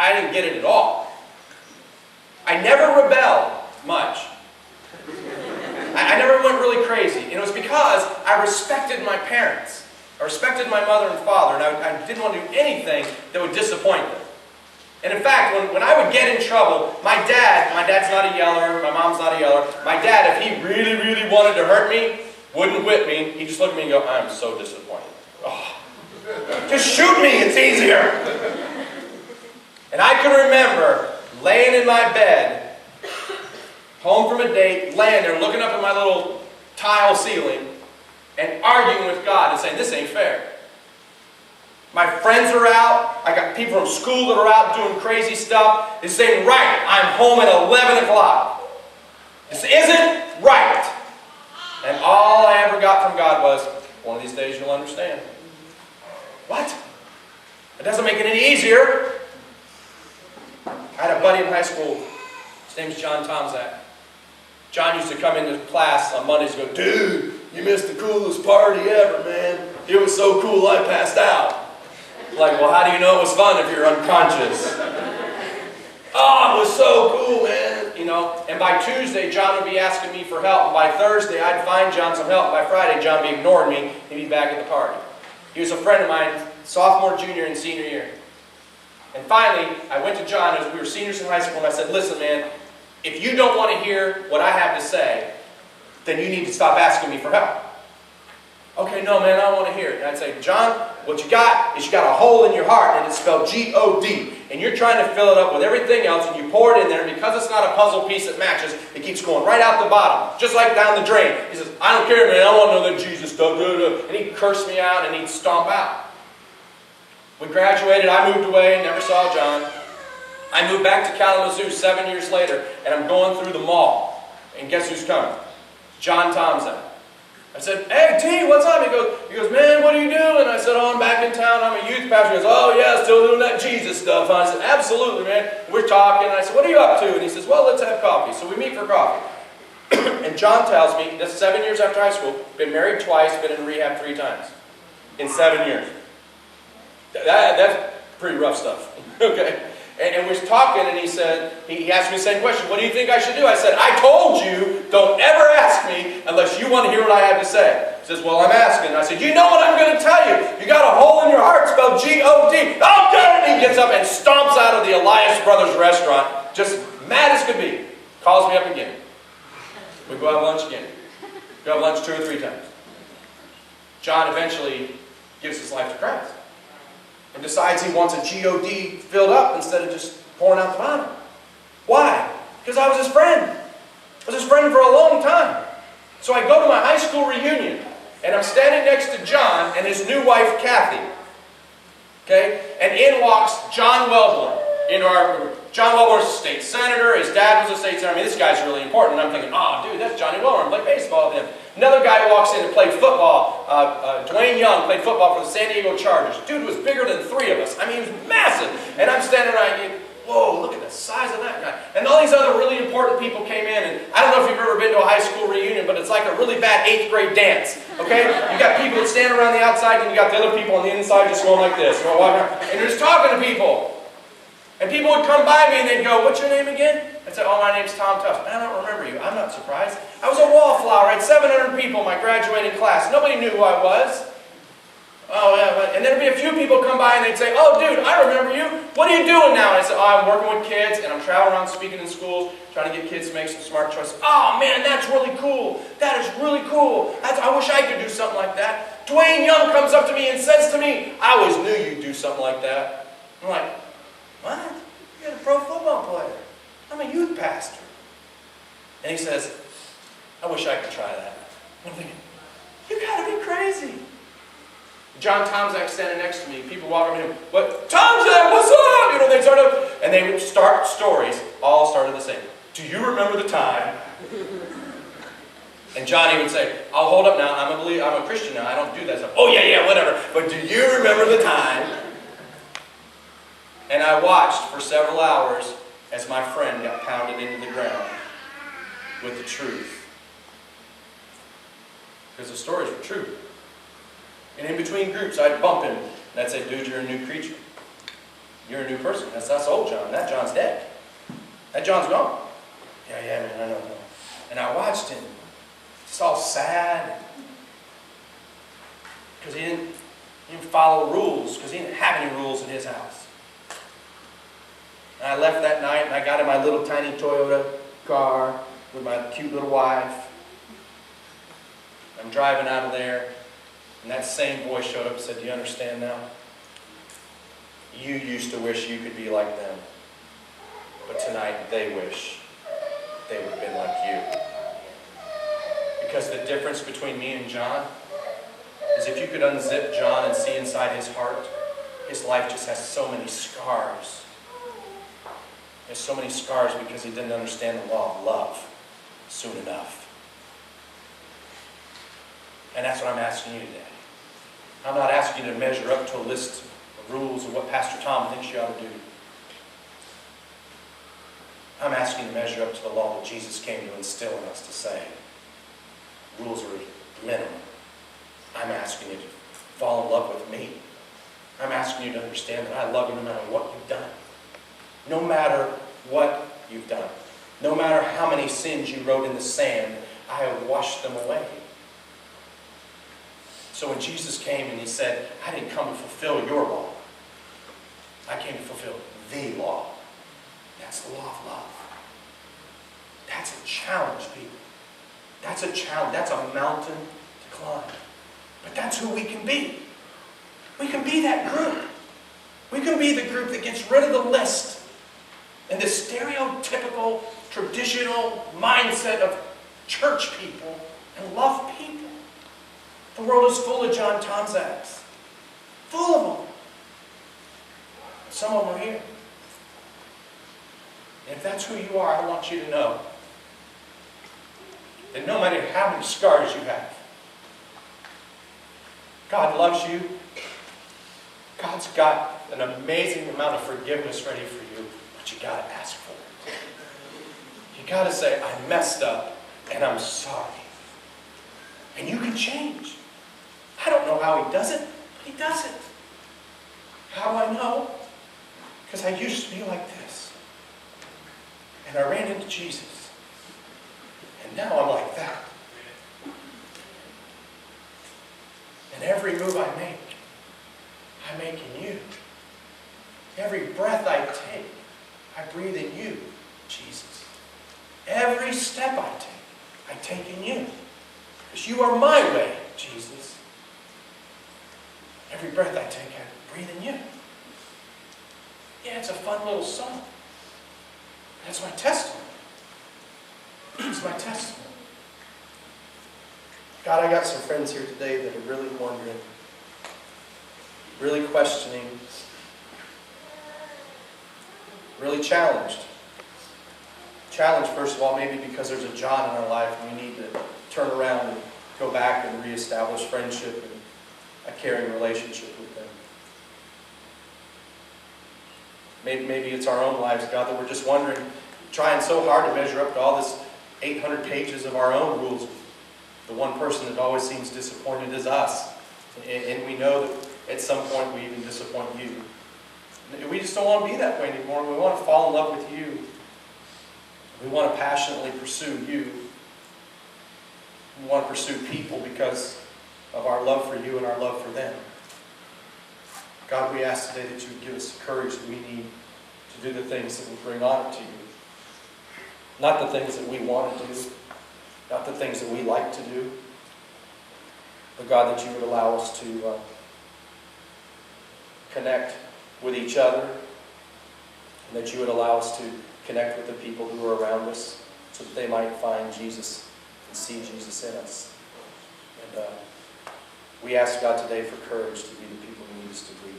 I didn't get it at all. I never rebelled much. I never went really crazy. And it was because I respected my parents. I respected my mother and father, and I didn't want to do anything that would disappoint them. And in fact, when I would get in trouble, my dad's not a yeller, my mom's not a yeller, my dad, if he really, really wanted to hurt me, wouldn't whip me, he'd just look at me and go, I'm so disappointed. Oh, just shoot me, it's easier. And I can remember laying in my bed, home from a date, laying there looking up at my little tile ceiling and arguing with God and saying, this ain't fair. My friends are out. I got people from school that are out doing crazy stuff. This ain't right. I'm home at 11 o'clock. This isn't right. And all I ever got from God was, one of these days you'll understand. What? It doesn't make it any easier. I had a buddy in high school. His name's John Tomczak. John used to come into class on Mondays and go, dude, you missed the coolest party ever, man. It was so cool I passed out. Like, well, how do you know it was fun if you're unconscious? Oh, it was so cool, man. You know, and by Tuesday, John would be asking me for help. And by Thursday, I'd find John some help. By Friday, John would be ignoring me. He'd be back at the party. He was a friend of mine, sophomore, junior, and senior year. And finally, I went to John as we were seniors in high school, and I said, listen, man, if you don't want to hear what I have to say, then you need to stop asking me for help. Okay, no, man, I don't want to hear it. And I'd say, John, what you got is you got a hole in your heart, and it's spelled G-O-D. And you're trying to fill it up with everything else, and you pour it in there, and because it's not a puzzle piece that matches, it keeps going right out the bottom, just like down the drain. He says, I don't care, man, I don't want to know that Jesus stuff. And he'd curse me out, and he'd stomp out. We graduated, I moved away, never saw John. I moved back to Kalamazoo 7 years later, and I'm going through the mall. And guess who's coming? John Tomczak. I said, hey, T, what's up? He goes, man, what are you doing? I said, oh, I'm back in town. I'm a youth pastor. He goes, oh, yeah, still doing that Jesus stuff, huh? I said, absolutely, man. We're talking. And I said, what are you up to? And he says, well, let's have coffee. So we meet for coffee. And John tells me, this is 7 years after high school, been married twice, been in rehab 3 times in 7 years. That's pretty rough stuff, okay? And we're talking, and he said, he asked me the same question, what do you think I should do? I said, I told you, don't ever ask me unless you want to hear what I have to say. He says, well, I'm asking. And I said, you know what I'm going to tell you. You got a hole in your heart spelled G-O-D. Oh, God! And he gets up and stomps out of the Elias Brothers restaurant, just mad as could be. Calls me up again. We go have lunch again. Go have lunch 2 or 3 times. John eventually gives his life to Christ. And decides he wants a G-O-D filled up instead of just pouring out the bottom. Why? Because I was his friend. I was his friend for a long time. So I go to my high school reunion, and I'm standing next to John and his new wife, Kathy. Okay? And in walks John Wellborn. John Wellborn's a state senator. His dad was a state senator. I mean, this guy's really important. And I'm thinking, oh, dude, that's Johnny Wellborn. Play baseball with him. Another guy walks in to play football. Dwayne Young played football for the San Diego Chargers. Dude was bigger than 3 of us. I mean, he was massive. And I'm standing around and whoa, look at the size of that guy. And all these other really important people came in. And I don't know if you've ever been to a high school reunion, but it's like a really bad 8th grade dance. Okay? You got people that stand around the outside, and you got the other people on the inside just going like this. And you're just talking to people. And people would come by me and they'd go, what's your name again? I'd say, oh, my name's Tom Tufts. I don't remember you. I'm not surprised. I was a wallflower. I had 700 people in my graduating class. Nobody knew who I was. Oh, yeah. And then there'd be a few people come by and they'd say, oh, dude, I remember you. What are you doing now? And I said, oh, I'm working with kids and I'm traveling around speaking in schools, trying to get kids to make some smart choices. Oh, man, that's really cool. That is really cool. I wish I could do something like that. Dwayne Young comes up to me and says to me, I always knew you'd do something like that. I'm like, what? You're a pro football player. I'm a youth pastor. And he says, I wish I could try that. I'm thinking, you gotta be crazy. John Tomczak standing next to me, people walking up to him, what? Tomczak, what's up? You know, they start up, and they would start stories, all started the same. Do you remember the time? And Johnny would say, I'll hold up now, I'm a Christian now, I don't do that stuff. Oh yeah, whatever. But do you remember the time? And I watched for several hours as my friend got pounded into the ground with the truth. Because the stories were true. And in between groups, I'd bump him, and I'd say, dude, you're a new creature. You're a new person. That's old John. That John's dead. That John's gone. Yeah, man, I know. And I watched him. Just all sad. Because he didn't follow rules. Because he didn't have any rules in his house. And I left that night and I got in my little tiny Toyota car with my cute little wife. I'm driving out of there. And that same boy showed up and said, do you understand now? You used to wish you could be like them. But tonight they wish they would have been like you. Because the difference between me and John is if you could unzip John and see inside his heart, his life just has so many scars. There's so many scars because he didn't understand the law of love soon enough. And that's what I'm asking you today. I'm not asking you to measure up to a list of rules of what Pastor Tom thinks you ought to do. I'm asking you to measure up to the law that Jesus came to instill in us to say, rules are minimum. I'm asking you to fall in love with me. I'm asking you to understand that I love you no matter what you've done. No matter what you've done. No matter how many sins you wrote in the sand, I have washed them away. So when Jesus came and he said, I didn't come to fulfill your law. I came to fulfill the law. That's the law of love. That's a challenge, people. That's a challenge. That's a mountain to climb. But that's who we can be. We can be that group. We can be the group that gets rid of the list and the stereotypical, traditional mindset of church people and love people. The world is full of John Tomzaks. Full of them. Some of them are here. And if that's who you are, I want you to know that no matter how many scars you have, God loves you. God's got an amazing amount of forgiveness ready for you, but you got to ask for it. You got to say, I messed up and I'm sorry. And you can change. I don't know how he does it, but he does it. How do I know? Because I used to be like this. And I ran into Jesus. And now I'm like that. And every move I make in you. Every breath I take, I breathe in you, Jesus. Every step I take in you. Because you are my way, Jesus. Every breath I take, I breathe in you. Yeah, it's a fun little song. That's my testimony. It's my testimony. God, I got some friends here today that are really wondering, really questioning, really challenged. Challenged, first of all, maybe because there's a John in our life and we need to turn around and go back and reestablish friendship and a caring relationship with them. Maybe it's our own lives, God, that we're just wondering, trying so hard to measure up to all this 800 pages of our own rules. The one person that always seems disappointed is us. And we know that at some point we even disappoint you. We just don't want to be that way anymore. We want to fall in love with you. We want to passionately pursue you. We want to pursue people because of our love for you and our love for them. God, we ask today that you would give us the courage that we need to do the things that will bring honor to you. Not the things that we want to do. Not the things that we like to do. But God, that you would allow us to connect with each other. And that you would allow us to connect with the people who are around us so that they might find Jesus and see Jesus in us. And we ask God today for courage to be the people who need us to be